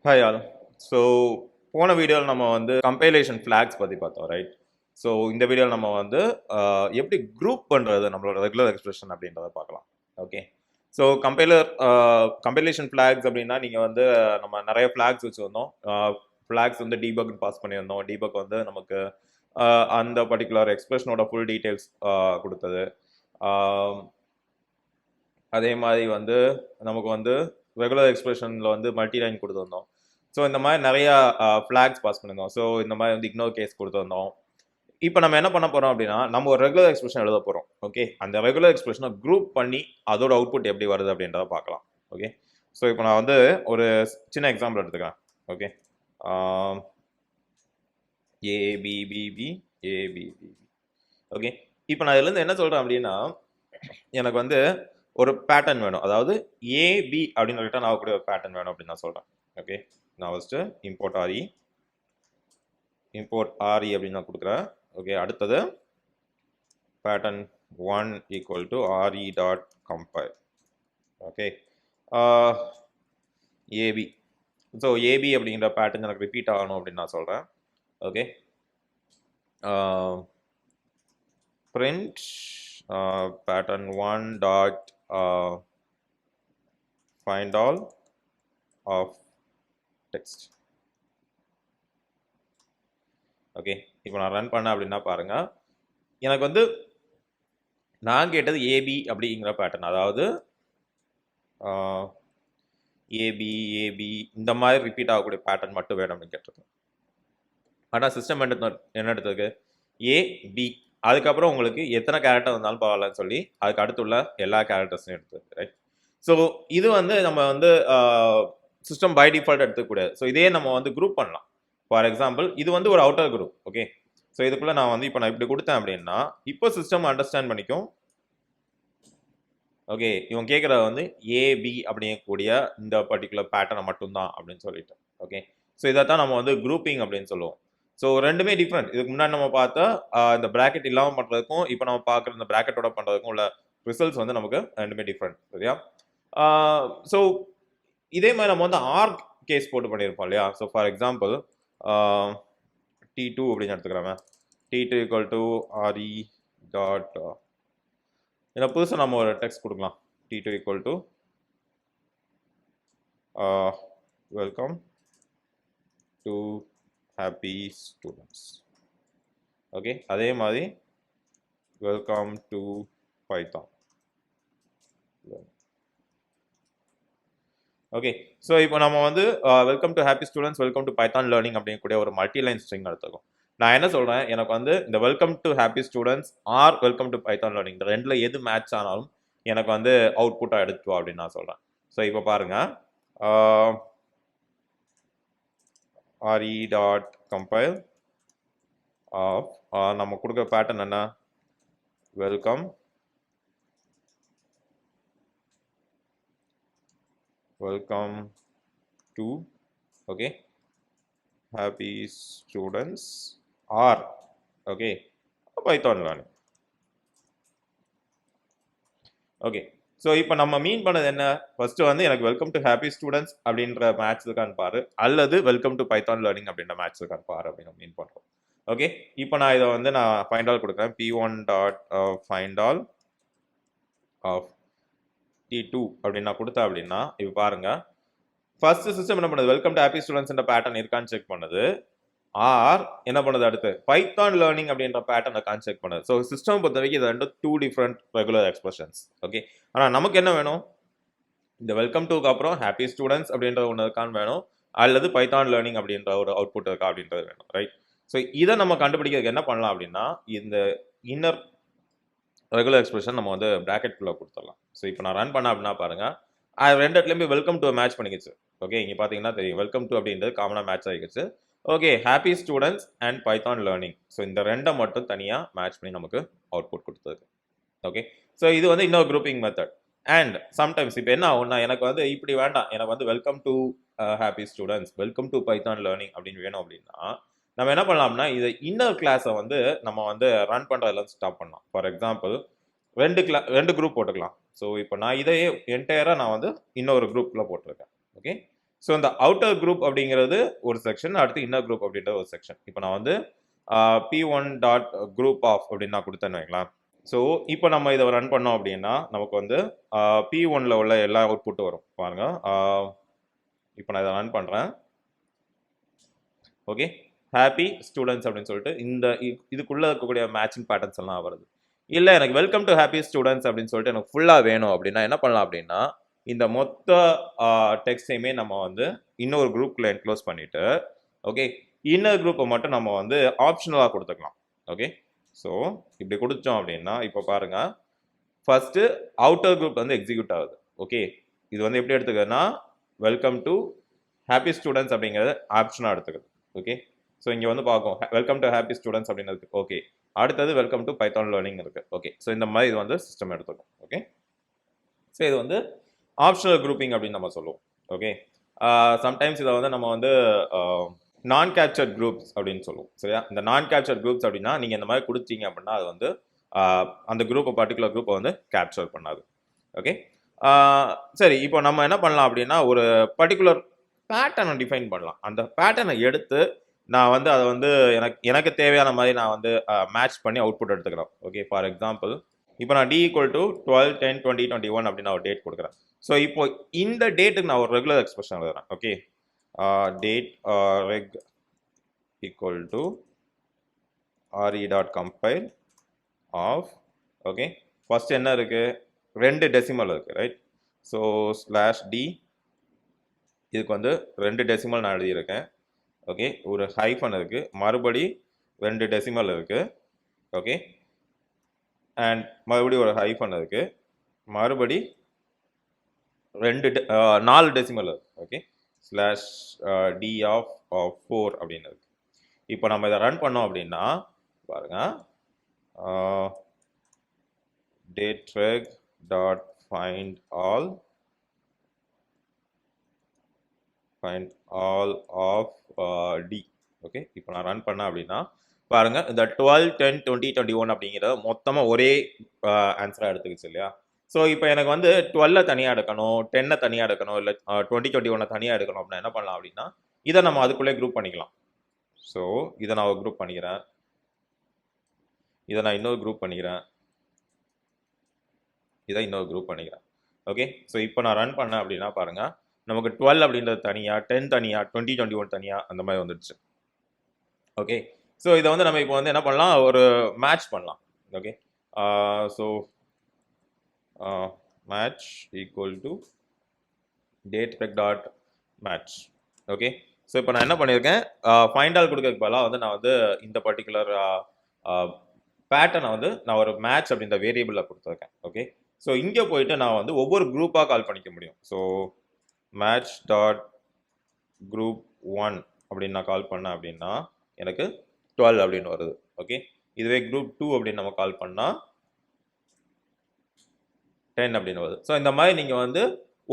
Hi all. So போன வீடியோவில் நம்ம வந்து கம்பைலேஷன் ஃப்ளாக்ஸ் பற்றி பார்த்தோம், ரைட்? ஸோ இந்த வீடியோவில் நம்ம வந்து எப்படி குரூப் பண்ணுறது நம்மளோட ரெகுலர் எக்ஸ்பிரஷன் அப்படின்றத பார்க்கலாம். ஓகே, ஸோ கம்பைலேஷன் ஃப்ளாக்ஸ் அப்படின்னா நீங்கள் வந்து நம்ம நிறைய ஃப்ளாக்ஸ் வச்சுருந்தோம். ஃப்ளாக்ஸ் வந்து டீபக் பாஸ் பண்ணியிருந்தோம். டீபக் வந்து நமக்கு அந்த பர்டிகுலர் எக்ஸ்பிரஷனோட ஃபுல் டீட்டெயில்ஸ் கொடுத்தது. அதே மாதிரி வந்து நமக்கு வந்து ரெகுலர் எக்ஸ்பிரஷனில் வந்து மல்டி லைன் கொடுத்துருந்தோம். ஸோ இந்த மாதிரி நிறையா ஃப்ளாக்ஸ் பாஸ் பண்ணியிருந்தோம். ஸோ இந்த மாதிரி வந்து இக்னோர் கேஸ் கொடுத்துருந்தோம். இப்போ நம்ம என்ன பண்ண போகிறோம் அப்படின்னா, நம்ம ஒரு ரெகுலர் எக்ஸ்பிரஷன் எழுத போகிறோம். ஓகே, அந்த ரெகுலர் எக்ஸ்பிரஷனை குரூப் பண்ணி அதோட அவுட்புட் எப்படி வருது அப்படின்றத பார்க்கலாம். ஓகே, ஸோ இப்போ நான் வந்து ஒரு சின்ன எக்ஸாம்பிள் எடுத்துக்கிறேன். ஓகே, ஏபிபிபி ஏபிபிபி. ஓகே, இப்போ நான் இதுலேருந்து என்ன சொல்கிறேன் அப்படின்னா, எனக்கு வந்து ஒரு பேட்டர்ன் வேணும். அதாவது ஏபி அப்படின்னு ரிட்டர்ன் ஆகக்கூடிய ஒரு பேட்டர்ன் வேணும் அப்படின்னு நான் சொல்கிறேன். ஓகே, நான் ஃபஸ்ட்டு இம்போர்ட் ஆர்இ அப்படின்னு நான் கொடுக்குறேன். ஓகே, அடுத்தது pattern 1 equal to RE dot compile. Okay, AB. So AB அப்படிங்கிற பேட்டர்ன் எனக்கு ரிப்பீட் ஆகணும் அப்படின்னு நான் சொல்கிறேன். Okay, print pattern 1 dot find all of text. Okay, இப்போ நான் ரன் பண்ண அப்படின்னா பாருங்க, எனக்கு வந்து நான் கேட்டது ஏபி அப்படிங்கிற பேட்டர்ன். அதாவது ஏபி ஏபி இந்த மாதிரி ரிப்பீட் ஆகக்கூடிய பேட்டர்ன் மட்டும் வேணும் அப்படின்னு கேட்டிருக்கேன். ஆனால் சிஸ்டம் என்ன எடுத்ததுக்கு ஏபி, அதுக்கப்புறம் உங்களுக்கு எத்தனை கேரக்டர் வந்தாலும் பரவாயில்லன்னு சொல்லி அதுக்கு அடுத்துள்ள எல்லா கேரக்டர்ஸையும் எடுத்தது, ரைட்? ஸோ இது வந்து நம்ம வந்து சிஸ்டம் பை டிஃபால்ட் எடுத்துக்கூடாது. ஸோ இதே நம்ம வந்து குரூப் பண்ணலாம். ஃபார் எக்ஸாம்பிள் இது வந்து ஒரு அவுட்டர் குரூப். ஓகே, ஸோ இதுக்குள்ள நான் வந்து இப்போ நான் இப்படி கொடுத்தேன் அப்படின்னா இப்போ சிஸ்டம் அண்டர்ஸ்டாண்ட் பண்ணிக்கும். ஓகே, இவன் கேட்குறது வந்து ஏபி அப்படிங்கக்கூடிய இந்த பர்டிகுலர் பேட்டர்னை மட்டும்தான் அப்படின்னு சொல்லிட்டு. ஓகே, ஸோ இதை தான் நம்ம வந்து குரூப்பிங் அப்படின்னு சொல்லுவோம். ஸோ ரெண்டுமே டிஃப்ரெண்ட். இதுக்கு முன்னாடி நம்ம பார்த்தா இந்த ப்ராக்கெட் இல்லாமல் பண்ணுறதுக்கும் இப்போ நம்ம பார்க்குற இந்த ப்ராக்கெட்டோட பண்ணுறதுக்கும் உள்ள ரிசல்ட்ஸ் வந்து நமக்கு ரெண்டுமே டிஃப்ரெண்ட். சரியா? ஸோ இதே மாதிரி நம்ம வந்து ஆர்க் கேஸ் போட்டு பண்ணியிருப்போம் இல்லையா? ஸோ ஃபார் எக்ஸாம்பிள் T2 அப்படின்னு எடுத்துக்கிறோம். T2 equal to RE dot, இதை புதுசாக நம்ம ஒரு டெக்ஸ்ட் கொடுக்கலாம். T2 equal to welcome to happy students. Okay, அதே மாதிரி welcome to Python. Okay, so இப்போ நம்ம வந்து welcome to happy students welcome to Python learning அப்படிங்கக்கூடிய ஒரு மல்டி லைன் ஸ்ட்ரிங் எடுத்துக்கும். நான் என்ன சொல்கிறேன், எனக்கு வந்து இந்த welcome to happy students are welcome to Python learning இந்த ரெண்டில் எது மேட்ச் ஆனாலும் எனக்கு வந்து அவுட்புட்டாக எடுத்துவா அப்படின்னு நான் சொல்கிறேன். ஸோ இப்போ பாருங்கள், ஆர்இ டாட் கம்பைல் ஆஃப் நம்ம கொடுக்குற பேட்டர்ன் என்ன, welcome to okay happy students or okay Python learning. Okay, so இப்போ நம்ம மீன் பண்ணது என்ன, ஃபர்ஸ்ட் வந்து எனக்கு வெல்கம் டு ஹாப்பி ஸ்டூடெண்ட்ஸ் அப்படின்ற மேட்ச் இருக்கான்னு பாரு, அல்லது வெல்கம் டு பைத்தான் லேர்னிங் அப்படின்ற மேட்ச் இருக்கான்னு பாரு அப்படின்னு மீன் பண்ணுறோம். ஓகே, இப்போ நான் இதை வந்து நான் ஃபைண்ட் ஆல் கொடுக்குறேன். P1 dot find all of T2 அப்படின்னு நான் கொடுத்தேன் அப்படின்னா இப்போ பாருங்க, ஃபர்ஸ்ட் சிஸ்டம் என்ன பண்ணுது, வெல்கம் டு ஹாப்பி ஸ்டூடெண்ட்ஸ் என்ற பேட்டர்ன் இருக்கான்னு செக் பண்ணுது. ஆர் என்ன பண்ணுது, அடுத்து பைத்தான் லேர்னிங் அப்படின்ற பேட்டர்ன் இருக்கான்னு செக் பண்ணுது. ஸோ சிஸ்டம் பொறுத்த வரைக்கும் இது ரெண்டு two different regular expressions. Okay, ஆனால் நமக்கு என்ன வேணும், இந்த வெல்கம் டுக்கு அப்புறம் ஹாப்பி ஸ்டூடெண்ட்ஸ் அப்படின்ற ஒன்று இருக்கான்னு வேணும், அல்லது பைத்தான் லேர்னிங் அப்படின்ற ஒரு அவுட்புட் இருக்கா அப்படின்றது வேணும், ரைட்? ஸோ இதை நம்ம கண்டுபிடிக்கிறதுக்கு என்ன பண்ணலாம் அப்படின்னா, இந்த இன்னர் ரெகுலர் எக்ஸ்பிரஷன் நம்ம வந்து ப்ராக்கெட்குள்ளே கொடுத்துடலாம். ஸோ இப்போ நான் ரன் பண்ண அப்படின்னா பாருங்க, ரெண்டு இடத்துலையுமே வெல்கம் டு மேட்ச் பண்ணிக்கிச்சு. ஓகே, இங்கே பார்த்தீங்கன்னா தெரியும் வெல்கம் டு அப்படின்றது காமனாக மேட்ச் ஆகிடுச்சு. Okay, happy students and Python learning, so இந்த ரெண்டை மட்டும் தனியாக மேட்ச் பண்ணி நமக்கு அவுட்புட் கொடுத்தது. ஓகே, ஸோ இது வந்து இன்னொரு குரூப்பிங் மெத்தட். அண்ட் சம்டைம்ஸ் இப்போ என்ன ஆகும்னா, எனக்கு வந்து இப்படி வேண்டாம், எனக்கு வந்து welcome to happy students welcome to Python learning அப்படின்னு வேணும் அப்படின்னா நம்ம என்ன பண்ணலாம்னா, இது இன்னர் கிளாஸை வந்து நம்ம வந்து ரன் பண்ணுறதுல ஸ்டாப் பண்ணலாம். ஃபார் எக்ஸாம்பிள் ரெண்டு குரூப் போட்டுக்கலாம். ஸோ இப்போ நான் இதையே என்டையராக நான் வந்து இன்னொரு குரூப்பில் போட்டிருக்கேன். ஓகே, ஸோ இந்த அவுட்டர் குரூப் அப்படிங்கிறது ஒரு செக்ஷன், அடுத்து இன்னர் குரூப் அப்படின்ற ஒரு செக்ஷன். இப்போ நான் வந்து p1 டாட் குரூப் ஆஃப் அப்படின்னு நான் கொடுத்தேன்னு வைங்களேன். ஸோ இப்போ நம்ம இதை ரன் பண்ணோம் அப்படின்னா நமக்கு வந்து p1ல உள்ள எல்லா அவுட்புட்டும் வரும் பாருங்க. இப்போ நான் இதை ரன் பண்ணுறேன். ஓகே, ஹாப்பி ஸ்டூடெண்ட்ஸ் அப்படின்னு சொல்லிட்டு இந்த இதுக்குள்ளே இருக்கக்கூடிய மேட்சிங் பேட்டர்ன்ஸ் எல்லாம் வருது. இல்லை எனக்கு வெல்கம் டு ஹாப்பி ஸ்டூடெண்ட்ஸ் அப்படின்னு சொல்லிட்டு எனக்கு ஃபுல்லாக வேணும் அப்படின்னா என்ன பண்ணலாம் அப்படின்னா, இந்த மொத்த டெக்ஸ்டையுமே நம்ம வந்து இன்னொரு குரூப்ல என்க்ளோஸ் பண்ணிட்டு, ஓகே, இன்னர் குரூப்பை மட்டும் நம்ம வந்து ஆப்ஷனலாக கொடுத்துக்கலாம். ஓகே, ஸோ இப்படி கொடுத்தோம் அப்படின்னா இப்போ பாருங்க, ஃபர்ஸ்ட் அவுட்டர் குரூப் வந்து எக்ஸிக்யூட் ஆகுது. ஓகே, இது வந்து எப்படி எடுத்துக்கிறதுனா வெல்கம் டு ஹாப்பி ஸ்டூடெண்ட்ஸ் அப்படிங்கிறது ஆப்ஷனாக எடுத்துக்குது. ஓகே, ஸோ இங்கே வந்து பார்க்கும் வெல்கம் டு ஹாப்பி ஸ்டூடெண்ட்ஸ் அப்படின்னு இருக்கு. ஓகே, அடுத்தது வெல்கம் டு பைத்தான் லேர்னிங் இருக்கு. ஓகே, ஸோ இந்த மாதிரி இது வந்து சிஸ்டம் எடுத்துக்கும். ஓகே, ஸோ இது வந்து ஆப்ஷனல் குரூப்பிங் அப்படின்னு நம்ம சொல்லுவோம். ஓகே, சம்டைம்ஸ் இதை வந்து நம்ம வந்து நான் கேப்சர்ட் குரூப்ஸ் அப்படின்னு சொல்லுவோம். சரியா, இந்த நான் கேப்சர்ட் குரூப்ஸ் அப்படின்னா நீங்கள் இந்த மாதிரி கொடுத்தீங்க அப்படின்னா அது வந்து அந்த குரூப்பை பர்டிகுலர் குரூப்பை வந்து கேப்சர் பண்ணாது. ஓகே, சரி, இப்போ நம்ம என்ன பண்ணலாம் அப்படின்னா ஒரு பர்டிகுலர் பேட்டர்னை டிஃபைன் பண்ணலாம். அந்த பேட்டர்னை எடுத்து நான் வந்து அதை வந்து எனக்கு தேவையான மாதிரி நான் வந்து மேட்ச் பண்ணி அவுட்புட் எடுத்துக்கிறேன். ஓகே, ஃபார் எக்ஸாம்பிள் இப்போ நான் d = 12, 10, 20, 21 அப்படின்னு ஒரு டேட் கொடுக்குறேன். ஸோ இப்போ இந்த டேட்டுக்கு நான் ஒரு ரெகுலர் எக்ஸ்பிரஷன் எழுதுறேன். Okay, date reg = re.compile of, okay, first என்ன இருக்கு, 2 டெசிமல் இருக்கு, ரைட். ஸோ /d இதுக்கு வந்து 2 டெசிமல் நான் எழுதியிருக்கேன். ஓகே, ஒரு ஹைஃபன் இருக்கு, மறுபடி 2 டெசிமல் இருக்கு. ஓகே, அண்ட் மறுபடியும் ஒரு ஹைஃபன் இருக்கு, மறுபடி 4 டெசிமல் இருக்கு. ஓகே, /d of 4 அப்படின்னு இருக்கு. இப்போ நம்ம இதை ரன் பண்ணோம் அப்படின்னா பாருங்க, datereg dot find all of d. Okay, இப்போ நான் ரன் பண்ணேன் அப்படின்னா பாருங்க, இந்த 12, 10, 20, 21 அப்படிங்கிறத மொத்தமாக ஒரே ஆன்சராக எடுத்துக்கிச்சு இல்லையா. ஸோ இப்போ எனக்கு வந்து 12 தனியாக எடுக்கணும், 10 தனியாக எடுக்கணும், இல்லை 20, 21 தனியாக எடுக்கணும் அப்படின்னா என்ன பண்ணலாம் அப்படின்னா இதை நம்ம அதுக்குள்ளே குரூப் பண்ணிக்கலாம். ஸோ இதை நான் ஒரு குரூப் பண்ணிக்கிறேன், இதை நான் இன்னொரு குரூப் பண்ணிக்கிறேன், இதை இன்னொரு குரூப் பண்ணிக்கிறேன். ஓகே, ஸோ இப்போ நான் ரன் பண்ணேன் அப்படின்னா பாருங்க, நமக்கு 12 அப்படின்றது தனியாக, 10 தனியாக, 20, 21 தனியாக அந்த மாதிரி வந்துடுச்சு. ஓகே, ஸோ இதை வந்து நம்ம இப்போ வந்து என்ன பண்ணலாம், ஒரு மேட்ச் பண்ணலாம். Okay, so match = datereg dot match. Okay, so இப்போ நான் என்ன பண்ணியிருக்கேன், ஃபைண்ட் ஆல் கொடுக்கறதுக்கு பதிலாக வந்து நான் வந்து இந்த பர்டிகுலர் பேட்டர்னை வந்து நான் ஒரு மேட்ச் அப்படின்ற வேரியபிளில் கொடுத்துருக்கேன். ஓகே, ஸோ இங்கே போயிட்டு நான் வந்து ஒவ்வொரு குரூப்பாக கால் பண்ணிக்க முடியும். ஸோ மேட்ச் டாட் குரூப் 1 அப்படின்னு நான் கால் பண்ணேன் அப்படின்னா எனக்கு 12 அப்படின்னு வருது. ஓகே, இதுவே குரூப் 2 அப்படின்னு நம்ம கால் பண்ணால் 10 அப்படின்னு வருது. ஸோ இந்த மாதிரி நீங்கள் வந்து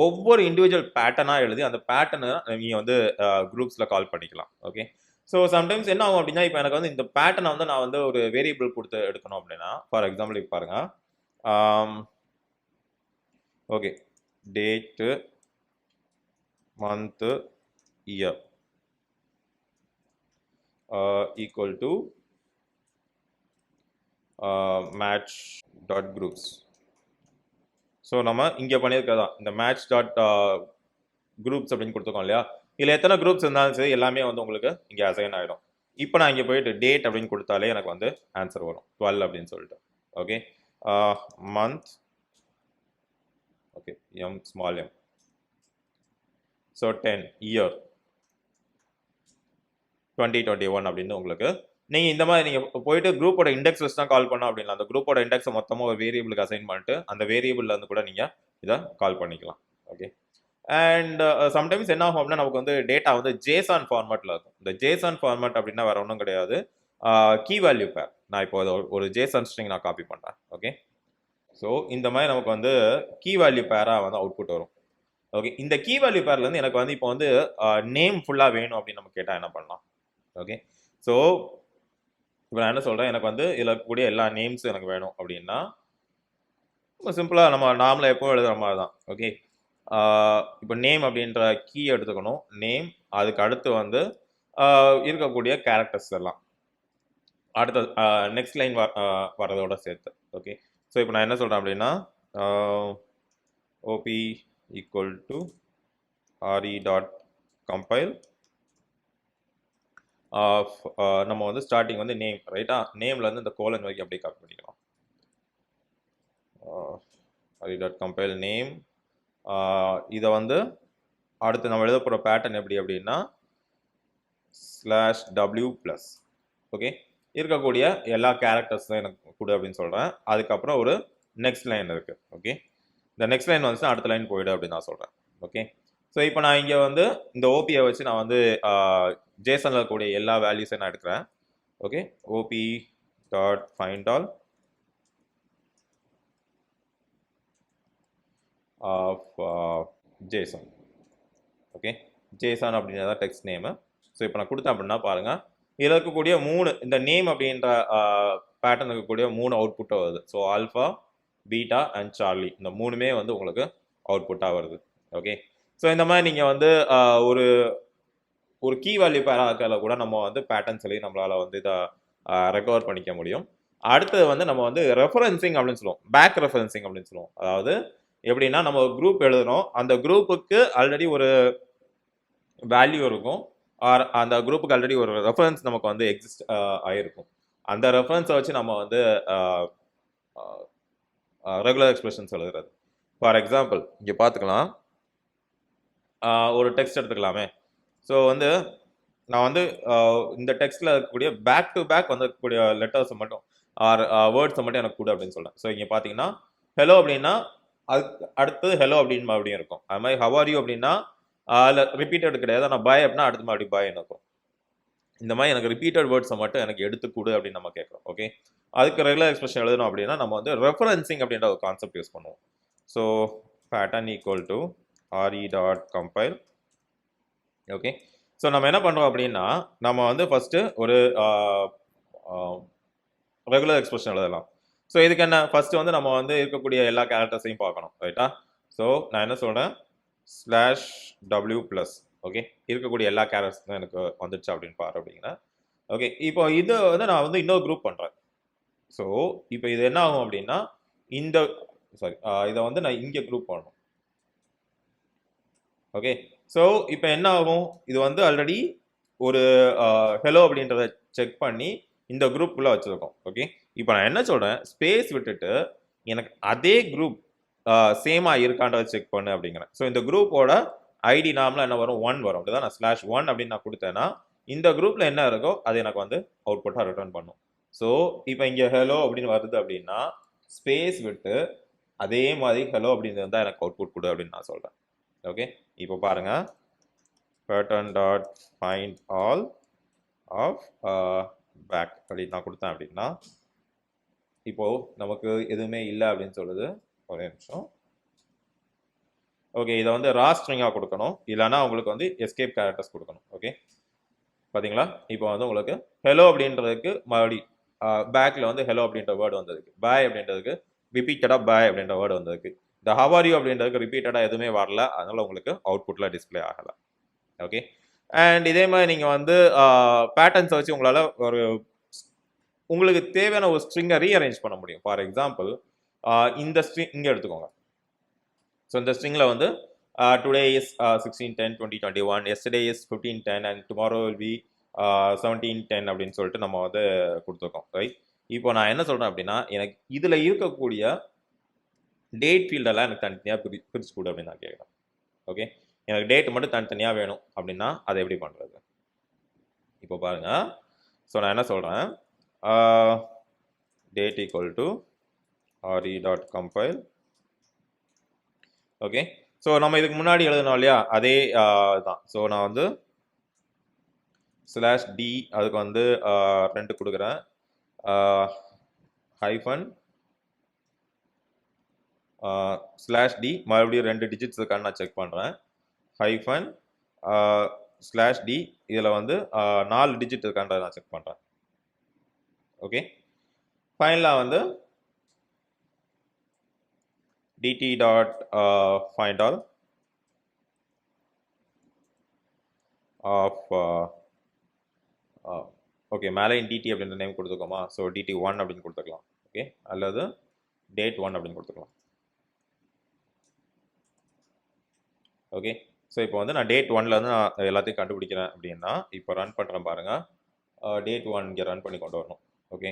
ஒவ்வொரு இண்டிவிஜுவல் பேட்டர்னாக எழுதி அந்த பேட்டர்னை நீங்கள் வந்து குரூப்ஸில் கால் பண்ணிக்கலாம். ஓகே, ஸோ சம்டைம்ஸ் என்ன ஆகும் அப்படின்னா இப்போ எனக்கு வந்து இந்த பேட்டர்னை வந்து நான் வந்து ஒரு வேரியபிள் கொடுத்து எடுக்கணும் அப்படின்னா ஃபார் எக்ஸாம்பிள் இப்போ பாருங்க, okay, date, month, year equal to match dot groups. So நம்ம இங்கே பண்ணியிருக்கதான் இந்த மேட்ச் டாட் குரூப்ஸ் அப்படின்னு கொடுத்துருக்கோம் இல்லையா. இதில் எத்தனை குரூப்ஸ் இருந்தாலும் சரி எல்லாமே வந்து உங்களுக்கு இங்கே அசைன் ஆகிடும். இப்போ நான் இங்கே போயிட்டு டேட் அப்படின்னு கொடுத்தாலே எனக்கு வந்து ஆன்சர் வரும் 12 அப்படின்னு சொல்லிட்டு. Okay, month, okay, small m. So 10, year 2021 அப்படின்னு உங்களுக்கு நீங்கள் இந்த மாதிரி நீங்கள் போயிட்டு குரூப்போட இண்டெக்ஸ் வச்சு தான் கால் பண்ணோம் அப்படின்னா அந்த குரூப்போட இண்டெக்ஸை மொத்தமாக ஒரு வேரியபிளுக்கு அசைன் பண்ணிட்டு அந்த வேரியபிளில் இருந்து கூட நீங்கள் இதை கால் பண்ணிக்கலாம். ஓகே, அண்ட் சம்டைம்ஸ் என்ன ஆகும் அப்படின்னா நமக்கு வந்து டேட்டா வந்து JSON ஃபார்மேட்டில் இருக்கும். இந்த JSON ஃபார்மேட் அப்படின்னா வேற ஒன்றும் கிடையாது, கீ வேல்யூ பேர். நான் இப்போ ஒரு JSON ஸ்ட்ரிங் நான் காப்பி பண்ணுறேன். ஓகே, ஸோ இந்த மாதிரி நமக்கு வந்து கீ வேல்யூ பேராக வந்து அவுட்புட் வரும். ஓகே, இந்த கீ வேல்யூ பேர்லேருந்து எனக்கு வந்து இப்போ வந்து நேம் ஃபுல்லாக வேணும் அப்படின்னு நம்ம கேட்டால் என்ன பண்ணலாம். ஓகே, ஸோ இப்போ நான் என்ன சொல்கிறேன், எனக்கு வந்து இதில் இருக்கக்கூடிய எல்லா நேம்ஸும் எனக்கு வேணும் அப்படின்னா ரொம்ப சிம்பிளாக நம்ம நார்மலாக எப்பவும் எழுதுகிற மாதிரி தான். ஓகே, இப்போ நேம் அப்படின்ற கீ எடுத்துக்கணும். நேம், அதுக்கு அடுத்து வந்து இருக்கக்கூடிய கேரக்டர்ஸ் எல்லாம் அடுத்த நெக்ஸ்ட் லைன் வரதோட சேர்த்து. ஓகே, ஸோ இப்போ நான் என்ன சொல்கிறேன் அப்படின்னா OP equal to RE dot compile of நம்ம வந்து ஸ்டார்டிங் வந்து நேம் ரைட்டா, நேம்லேருந்து இந்த கோலன் வரைக்கும் அப்படியே காப்பி பண்ணிக்கலாம். RE டாட் கம்பைல் நேம், இதை வந்து அடுத்து நம்ம எழுத போகிற பேட்டர்ன் எப்படி அப்படின்னா /W+. ஓகே, இருக்கக்கூடிய எல்லா கேரக்டர்ஸும் எனக்கு கொடு அப்படின்னு சொல்கிறேன். அதுக்கப்புறம் ஒரு நெக்ஸ்ட் லைன் இருக்குது. ஓகே, இந்த நெக்ஸ்ட் லைன் வந்துச்சுன்னா அடுத்த லைன் போயிடு அப்படின்னு நான் சொல்கிறேன். ஓகே, ஸோ இப்போ நான் இங்கே வந்து இந்த ஓபியை வச்சு நான் வந்து ஜேசனில் இருக்கக்கூடிய எல்லா வேல்யூஸையும் நான் எடுக்கிறேன். Okay, OP dot find all of JSON. Okay, JSON அப்படின்றத டெக்ஸ்ட் நேமு. ஸோ இப்போ நான் கொடுத்தேன் அப்படின்னா பாருங்கள், இதில் இருக்கக்கூடிய 3 இந்த நேம் அப்படின்ற பேட்டர்ன் இருக்கக்கூடிய 3 அவுட்புட்டாக வருது. So alpha, beta and Charlie, இந்த 3மே வந்து உங்களுக்கு அவுட்புட்டாக வருது. ஓகே, ஸோ இந்த மாதிரி நீங்கள் வந்து ஒரு ஒரு கீ வேல்யூ பேராக்கில் கூட நம்ம வந்து பேட்டர்ன் சொல்லி நம்மளால் வந்து இதை ரெக்கவர் பண்ணிக்க முடியும். அடுத்தது வந்து நம்ம வந்து ரெஃபரன்சிங் அப்படின்னு சொல்லுவோம், பேக் ரெஃபரன்சிங் அப்படின்னு சொல்லுவோம். அதாவது எப்படின்னா நம்ம ஒரு குரூப் எழுதுறோம், அந்த குரூப்புக்கு ஆல்ரெடி ஒரு வேல்யூ இருக்கும், ஆர் அந்த குரூப்புக்கு ஆல்ரெடி ஒரு ரெஃபரன்ஸ் நமக்கு வந்து எக்ஸிஸ்ட் ஆகிருக்கும். அந்த ரெஃபரன்ஸை வச்சு நம்ம வந்து ரெகுலர் எக்ஸ்பிரஷன்ஸ் எழுதுறது. ஃபார் எக்ஸாம்பிள் இங்கே பார்த்துக்கலாம், ஒரு டெக்ஸ்ட் எடுத்துக்கலாமே. ஸோ வந்து நான் வந்து இந்த டெக்ஸ்ட்டில் இருக்கக்கூடிய பேக் டு பேக் வந்து இருக்கக்கூடிய லெட்டர்ஸை மட்டும் ஆர் வேர்ட்ஸை மட்டும் எனக்கு கூட அப்படின்னு சொல்கிறேன். ஸோ இங்கே பார்த்தீங்கன்னா ஹலோ அப்படின்னா அதுக்கு அடுத்து ஹலோ அப்படின்னு மறுபடியும் இருக்கும். அது மாதிரி ஹவ் ஆர் யூ அப்படின்னா அதில் ரிப்பீட்டட் கிடையாது, ஆனால் பாய் அப்படின்னா அடுத்து மறுபடியும் பாய் இருக்கும். இந்த மாதிரி எனக்கு ரிப்பீட்டட் வேர்ட்ஸை மட்டும் எனக்கு எடுத்து கொடு அப்படின்னு நம்ம கேட்குறோம். ஓகே, அதுக்கு ரெகுலர் எக்ஸ்பிரஷன் எழுதணும் அப்படின்னா நம்ம வந்து ரெஃபரன்சிங் அப்படின்ற ஒரு கான்செப்ட் யூஸ் பண்ணுவோம். So pattern equal to RE dot compile. Okay, so நம்ம என்ன பண்ணுறோம் அப்படின்னா நம்ம வந்து ஃபஸ்ட்டு ஒரு ரெகுலர் எக்ஸ்பிரஷன் எழுதலாம். ஸோ இதுக்கு என்ன, ஃபஸ்ட்டு வந்து நம்ம வந்து இருக்கக்கூடிய எல்லா கேரக்டர்ஸையும் பார்க்கணும் ரைட்டா. ஸோ நான் என்ன சொல்கிறேன், /W+. ஓகே, இருக்கக்கூடிய எல்லா கேரக்டர்ஸும் எனக்கு வந்துடுச்சு அப்படின்னு பாரு அப்படிங்கன்னா. ஓகே, இப்போ இது வந்து நான் வந்து இன்னொரு குரூப் பண்ணுறேன். ஸோ இப்போ இது என்ன ஆகும் அப்படின்னா இந்த இதை வந்து நான் இங்கே குரூப் பண்ணணும். ஓகே, ஸோ இப்போ என்ன ஆகும், இது வந்து ஆல்ரெடி ஒரு ஹெலோ அப்படின்றத செக் பண்ணி இந்த குரூப்புக்குள்ளே வச்சுருக்கோம். ஓகே, இப்போ நான் என்ன சொல்கிறேன், ஸ்பேஸ் விட்டுட்டு எனக்கு அதே குரூப் சேமாக இருக்கான்றதை செக் பண்ணு அப்படிங்கிறேன். ஸோ இந்த குரூப்போட ஐடி நார்மலாக என்ன வரும், 1 வரும். அப்படிதான் நான் /1 அப்படின்னு நான் கொடுத்தேன்னா இந்த குரூப்பில் என்ன இருக்கோ அது எனக்கு வந்து அவுட்புட்டாக ரிட்டர்ன் பண்ணும். ஸோ இப்போ இங்கே ஹெலோ அப்படின்னு வருது அப்படின்னா ஸ்பேஸ் விட்டு அதே மாதிரி ஹெலோ அப்படின்னு இருந்தால் எனக்கு அவுட்புட் கொடு அப்படின்னு நான் சொல்கிறேன். ஓகே, இப்போ பாருங்க, pattern dot find all of back அப்படின்னு நான் கொடுத்தேன் அப்படின்னா இப்போ நமக்கு எதுவுமே இல்லை அப்படின்னு சொல்லுது. ஒரே நிமிஷம். ஓகே, இதை வந்து ரா ஸ்ட்ரிங்காக கொடுக்கணும், இல்லைன்னா உங்களுக்கு வந்து எஸ்கேப் கேரக்டர்ஸ் கொடுக்கணும். ஓகே, பார்த்தீங்களா, இப்போ வந்து உங்களுக்கு ஹெலோ அப்படின்றதுக்கு மறுபடி பேக்கில் வந்து ஹெலோ அப்படின்ற வேர்டு வந்ததுக்கு, பாய் அப்படின்றதுக்கு ரிப்பீட்டடாக பாய் அப்படின்ற வேர்டு வந்ததுக்கு, இந்த ஹவ் ஆர் யூ அப்படின்றதுக்கு ரிப்பீட்டடாக எதுவுமே வரல, அதனால் உங்களுக்கு அவுட்புட்டில் டிஸ்பிளே ஆகலை. ஓகே, அண்ட் இதே மாதிரி நீங்கள் வந்து பேட்டர்ன்ஸை வச்சு உங்களால் ஒரு உங்களுக்கு தேவையான ஒரு ஸ்ட்ரிங்கை ரீஅரேஞ்ச் பண்ண முடியும். ஃபார் எக்ஸாம்பிள் இந்த ஸ்ட்ரிங் இங்கே எடுத்துக்கோங்க. ஸோ இந்த ஸ்ட்ரிங்கில் வந்து today is 16/10/2021, yesterday is 15/10 and tomorrow will be 17/10 அப்படின்னு சொல்லிட்டு நம்ம வந்து கொடுத்துருக்கோம். ரைட், இப்போ நான் என்ன சொல்கிறேன் அப்படின்னா எனக்கு இதில் இருக்கக்கூடிய டேட் ஃபீல்டெல்லாம் எனக்கு தனித்தனியாக பிரிச்சு கொடு அப்படின்னு நான் கேட்குறேன். ஓகே, எனக்கு டேட் மட்டும் தனித்தனியாக வேணும் அப்படின்னா அதை எப்படி பண்ணுறது, இப்போ பாருங்கள். ஸோ நான் என்ன சொல்கிறேன், date equal to RE dot compile. Okay, so நம்ம இதுக்கு முன்னாடி எழுதணும் இல்லையா, அதே தான். ஸோ நான் வந்து /D அதுக்கு வந்து 2 கொடுக்குறேன், ஹைஃபன் /D மறுபடியும் 2 டிஜிட்ஸ் இருக்கான்னு நான் செக் பண்ணுறேன், ஹைஃபன் /D இதில் வந்து 4 டிஜிட் இருக்கான்றதை நான் செக் பண்ணுறேன். ஓகே, ஃபைனலாக வந்து dt dot find all of okay, மேலே டிடி அப்படின்ற நேம் கொடுத்துக்கோமா. ஸோ DT1 அப்படின்னு கொடுத்துக்கலாம். ஓகே, அல்லது date1 அப்படின்னு கொடுத்துக்கலாம். ஓகே, ஸோ இப்போ வந்து நான் date1லேருந்து நான் எல்லாத்தையும் கண்டுபிடிக்கிறேன் அப்படின்னா, இப்போ ரன் பண்ணுறேன் பாருங்கள். date1 இங்கே ரன் பண்ணி கொண்டு வரணும். ஓகே,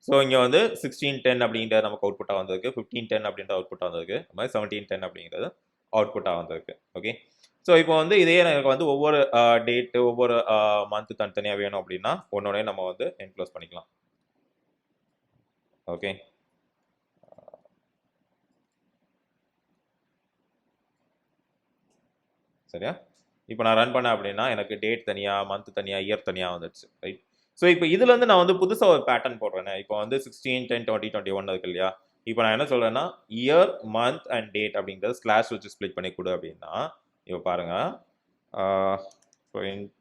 ஸோ இங்கே வந்து 1610 அப்படிங்கிற நமக்கு அவுட்புட்டாக வந்திருக்கு, 1510 அப்படின்ற அவுட்புட்டாக வந்திருக்கு, அது மாதிரி 1710 அப்படிங்கிறது அவுட்புட்டாக வந்திருக்கு. ஓகே, ஸோ இப்போ வந்து இதே எனக்கு வந்து ஒவ்வொரு டேட்டு ஒவ்வொரு மந்த்து தனித்தனியாக வேணும் அப்படின்னா ஒன்னொன்னே நம்ம வந்து என்க்ளோஸ் பண்ணிக்கலாம். ஓகே, சரியா? இப்போ நான் ரன் பண்ணேன் அப்படின்னா எனக்கு டேட் தனியாக, மந்த் தனியாக, இயர் தனியாக வந்துடுச்சு. ரைட்? ஸோ இப்போ இதுலேருந்து நான் வந்து புதுசாக ஒரு பேட்டர்ன் போடுறேனே. இப்போ வந்து 16, 10, 20, 21 இருக்கு இல்லையா? இப்போ நான் என்ன சொல்கிறேன்னா இயர், மந்த் அண்ட் டேட் அப்படிங்கிறது ஸ்லாஷ் வச்சு ஸ்ப்ளிட் பண்ணி கொடு அப்படின்னா, இப்போ பாருங்க, print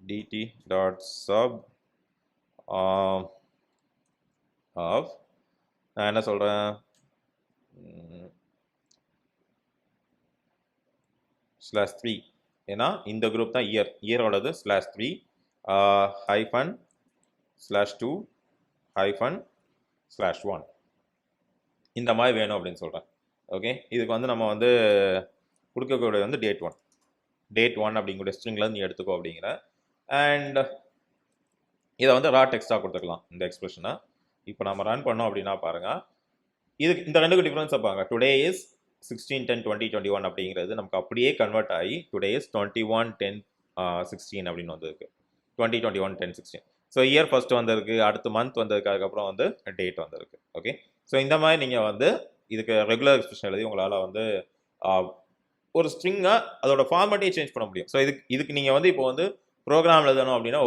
dt.sub of நான் என்ன சொல்கிறேன், /3, ஏன்னா இந்த குரூப் தான் இயரோடது, /3 ஹைஃபன் /2 ஹைஃபன் /1 இந்த மாதிரி வேணும் அப்படின்னு சொல்கிறேன். ஓகே, இதுக்கு வந்து நம்ம வந்து கொடுக்கக்கூடிய வந்து date1 அப்படிங்கிற ஸ்ட்ரிங்லேருந்து நீ எடுத்துக்கோ அப்படிங்கிற. அண்ட் இதை வந்து ரா டெக்ஸ்டாக கொடுத்துக்கலாம் இந்த எக்ஸ்பிரஷனை. இப்போ நம்ம ரன் பண்ணோம் அப்படின்னா பாருங்கள், இதுக்கு இந்த ரெண்டுக்கும் டிஃப்ரென்ஸை பாருங்க. டுடே இஸ் 16/10/2021 அப்படிங்கிறது நமக்கு அப்படியே கன்வெர்ட் ஆகி டுடே இஸ் 21/10/16 அப்படின்னு வந்திருக்கு. 2021/10/16. ஸோ இயர் ஃபர்ஸ்ட் வந்திருக்கு, அடுத்த மந்த் வந்திருக்கு, அதுக்கப்புறம் வந்து டேட் வந்திருக்கு. ஓகே, ஸோ இந்த மாதிரி நீங்கள் வந்து இதுக்கு ரெகுலர் எக்ஸ்பிரஷன் எழுதி உங்களால் வந்து ஒரு ஸ்ட்ரிங்காக அதோட ஃபார்மேட்டையே சேஞ்ச் பண்ண முடியும். ஸோ இதுக்கு நீங்கள் வந்து இப்போ வந்து ப்ரோக்ராம் எழுதணும் அப்படின்னா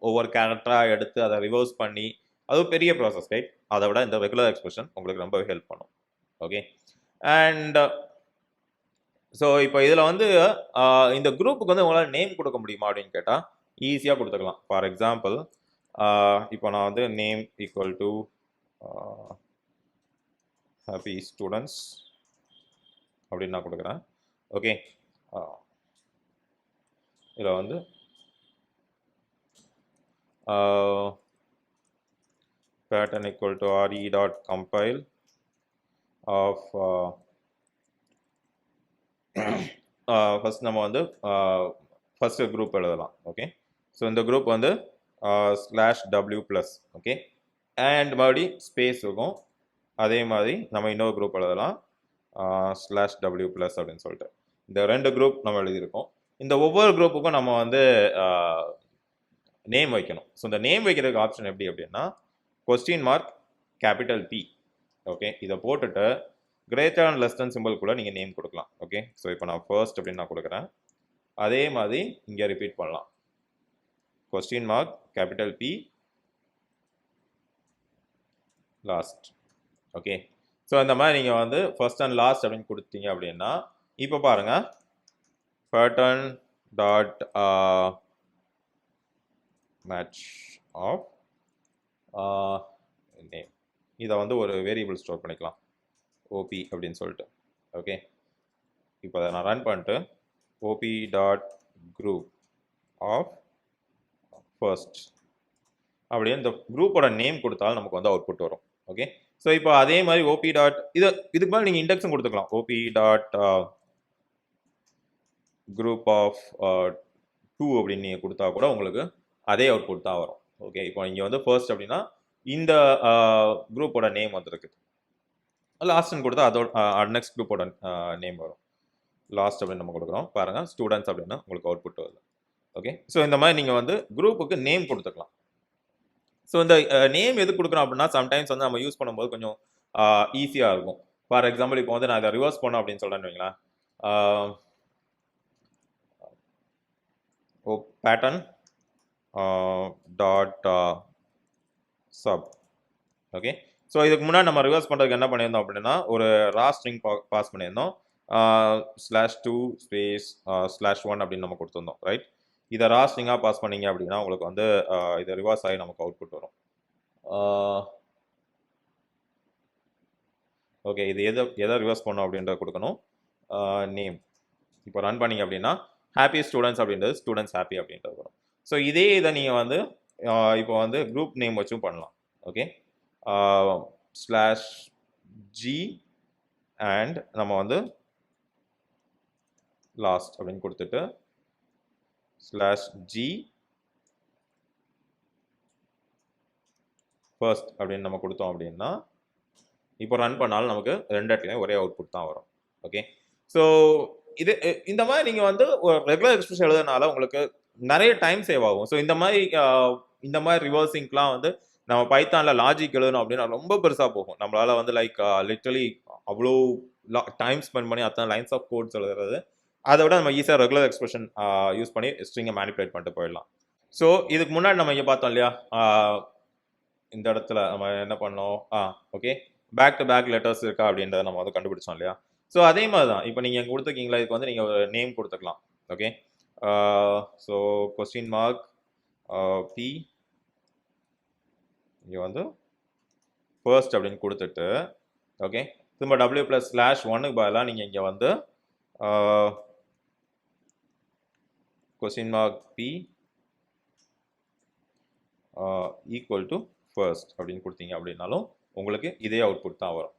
ஒவ்வொரு கேரக்டராக எடுத்து அதை ரிவர்ஸ் பண்ணி அது பெரிய ப்ராசஸ், ரைட்? அதை விட இந்த ரெகுலர் எக்ஸ்பிரஷன் உங்களுக்கு ரொம்பவே ஹெல்ப் பண்ணும். ஓகே, அண்ட் ஸோ இப்போ இதில் வந்து இந்த குரூப்புக்கு வந்து உங்களால் நேம் கொடுக்க முடியுமா அப்படின்னு கேட்டால் ஈஸியாக கொடுத்துக்கலாம். ஃபார் எக்ஸாம்பிள், இப்போ நான் வந்து name equal to happy students அப்படின்னு நான் கொடுக்குறேன். ஓகே, இதில் வந்து pattern equal to re.compile of first நம்ம வந்து ஃபர்ஸ்ட் குரூப் எழுதலாம். ஓகே, ஸோ இந்த குரூப் வந்து /w+. ஓகே, அண்ட் மறுபடி ஸ்பேஸ் இருக்கும். அதே மாதிரி நம்ம இன்னொரு குரூப் எழுதலாம் /w+ அப்படின்னு சொல்லிட்டு. இந்த ரெண்டு குரூப் நம்ம எழுதியிருக்கோம். இந்த ஒவ்வொரு குரூப்புக்கும் நம்ம வந்து நேம் வைக்கணும். ஸோ இந்த நேம் வைக்கிறதுக்கு ஆப்ஷன் எப்படி அப்படின்னா $P. ஓகே, இதை போட்டுட்டு greater and less than simple கூட நீங்கள் நேம் கொடுக்கலாம். ஓகே, ஸோ இப்போ நான் ஃபர்ஸ்ட் அப்படின்னு நான் கொடுக்குறேன். அதே மாதிரி இங்கே ரிப்பீட் பண்ணலாம் $P லாஸ்ட். ஓகே, ஸோ இந்த மாதிரி நீங்கள் வந்து ஃபர்ஸ்ட் அண்ட் லாஸ்ட் அப்படின்னு கொடுத்தீங்க அப்படின்னா இப்போ பாருங்க, pattern dot match of name, இதை வந்து ஒரு வேரியபிள் ஸ்டோர் பண்ணிக்கலாம் OP அப்படின்னு சொல்லிட்டு. ஓகே, இப்போ அதை நான் ரன் பண்ணிட்டு OP.group of first அப்படியே இந்த குரூப்போட நேம் கொடுத்தாலும் நமக்கு வந்து அவுட்புட் வரும். ஓகே, ஸோ இப்போ அதே மாதிரி OP. இதுக்கு மேலே நீங்கள் இண்டெக்ஸும் கொடுத்துக்கலாம். OP.group of 2 அப்படின்னு நீங்கள் கொடுத்தா கூட உங்களுக்கு அதே அவுட்புட் தான் வரும். ஓகே, இப்போ இங்கே வந்து ஃபர்ஸ்ட் அப்படின்னா இந்த குரூப்போட நேம் வந்துருக்கு. லாஸ்ட்னு கொடுத்தா அதோட நெக்ஸ்ட் குரூப்போட நேம் வரும். லாஸ்ட் அப்படின்னு நம்ம கொடுக்குறோம் பாருங்க, ஸ்டூடெண்ட்ஸ் அப்படின்னா உங்களுக்கு அவுட்புட் வருது. ஓகே, ஸோ இந்த மாதிரி நீங்கள் வந்து குரூப்புக்கு நேம் கொடுத்துக்கலாம். ஸோ இந்த நேம் எது கொடுக்குறோம் அப்படின்னா சம்டைம்ஸ் வந்து நம்ம யூஸ் பண்ணும்போது கொஞ்சம் ஈஸியாக இருக்கும். ஃபார் எக்ஸாம்பிள், இப்போ வந்து நான் அதை ரிவர்ஸ் பண்ணோம் அப்படின்னு சொல்கிறேன்னு வைங்களேன். pattern dot sub. Okay, so இதுக்கு முன்னாடி நம்ம ரிவர்ஸ் பண்ணுறதுக்கு என்ன பண்ணியிருந்தோம் அப்படின்னா ஒரு ரா ஸ்ட்ரிங் பாஸ் பண்ணியிருந்தோம். /2 ஸ்பேஸ் /1 அப்படின்னு நம்ம கொடுத்துருந்தோம். ரைட், இதை ரா ஸ்ட்ரிங்காக பாஸ் பண்ணீங்க அப்படின்னா உங்களுக்கு வந்து இது ரிவர்ஸ் ஆகி நமக்கு அவுட்புட் வரும். ஓகே, இது எதை ரிவர்ஸ் பண்ணோம் அப்படின்றத கொடுக்கணும். நேம் இப்போ ரன் பண்ணீங்க அப்படின்னா ஹாப்பி ஸ்டூடெண்ட்ஸ் அப்படின்றது ஸ்டூடெண்ட்ஸ் ஹாப்பி அப்படின்றது வரும். ஸோ இதே இதை நீங்கள் வந்து இப்போ வந்து குரூப் நேம் வச்சும் பண்ணலாம். ஓகே, ஸ்லாஷ் ஜி அண்ட் நம்ம வந்து லாஸ்ட் அப்படின்னு கொடுத்துட்டு ஸ்லாஷ் ஜி ஃபர்ஸ்ட் அப்படின்னு நம்ம கொடுத்தோம் அப்படின்னா இப்போ ரன் பண்ணாலும் நமக்கு ரெண்டு இடத்துலையும் ஒரே அவுட்புட் தான் வரும். ஓகே, ஸோ இது இந்த மாதிரி நீங்கள் வந்து ஒரு ரெகுலர் எக்ஸ்பிரஷன் எழுதுனால உங்களுக்கு நிறைய டைம் சேவ் ஆகும். ஸோ இந்த மாதிரி ரிவர்சிங்க்லாம் வந்து நம்ம பைத்தானில் லாஜிக் எழுதணும் அப்படின்னா ரொம்ப பெருசாக போகும். நம்மளால வந்து லைக் லிட்டரலி அவ்வளோ டைம் ஸ்பெண்ட் பண்ணி அத்தனை லைன்ஸ் ஆஃப் கோட்ஸ் எழுதுறது, அதை விட நம்ம ஈஸியாக ரெகுலர் எக்ஸ்பிரஷன் யூஸ் பண்ணி ஸ்ட்ரிங்கை மேனிபுலேட் பண்ணிட்டு போயிடலாம். ஸோ இதுக்கு முன்னாடி நம்ம இங்கே பார்த்தோம் இல்லையா, இந்த இடத்துல நம்ம என்ன பண்ணோம், okay, back to back letters இருக்கா அப்படின்றத நம்ம வந்து கண்டுபிடிச்சோம் இல்லையா. ஸோ அதே மாதிரி தான் இப்போ நீங்கள் கொடுத்துருக்கீங்களா, இதுக்கு வந்து நீங்கள் ஒரு நேம் கொடுத்துக்கலாம். Okay, so question mark P இங்கே வந்து ஃபர்ஸ்ட் அப்படின்னு கொடுத்துட்டு, ஓகே, திரும்ப டபிள்யூ ப்ளஸ் ஸ்லாஷ் ஒன்னுக்கு பதிலாக நீங்கள் இங்கே வந்து question mark P equal to first அப்படின்னு கொடுத்தீங்க அப்படின்னாலும் உங்களுக்கு இதே அவுட்புட் தான் வரும்.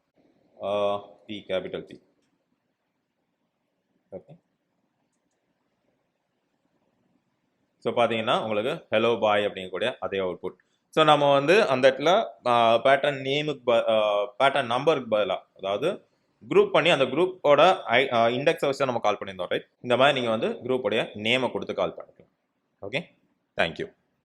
P capital P. Okay, so பார்த்தீங்கன்னா உங்களுக்கு ஹலோ பாய் அப்படிங்கக்கூடிய அதே அவுட்புட். ஸோ நம்ம வந்து அந்த இடத்துல பேட்டர்ன் நேமுக்கு பேட்டர்ன் நம்பருக்கு பதிலாக, அதாவது குரூப் பண்ணி அந்த குரூப்போட இண்டெக்ஸை வச்சு நம்ம கால் பண்ணியிருந்தோம், ரைட்? இந்த மாதிரி நீங்கள் வந்து குரூப்போடைய நேமை கொடுத்து கால் பண்ணிக்கலாம். Okay, thank you.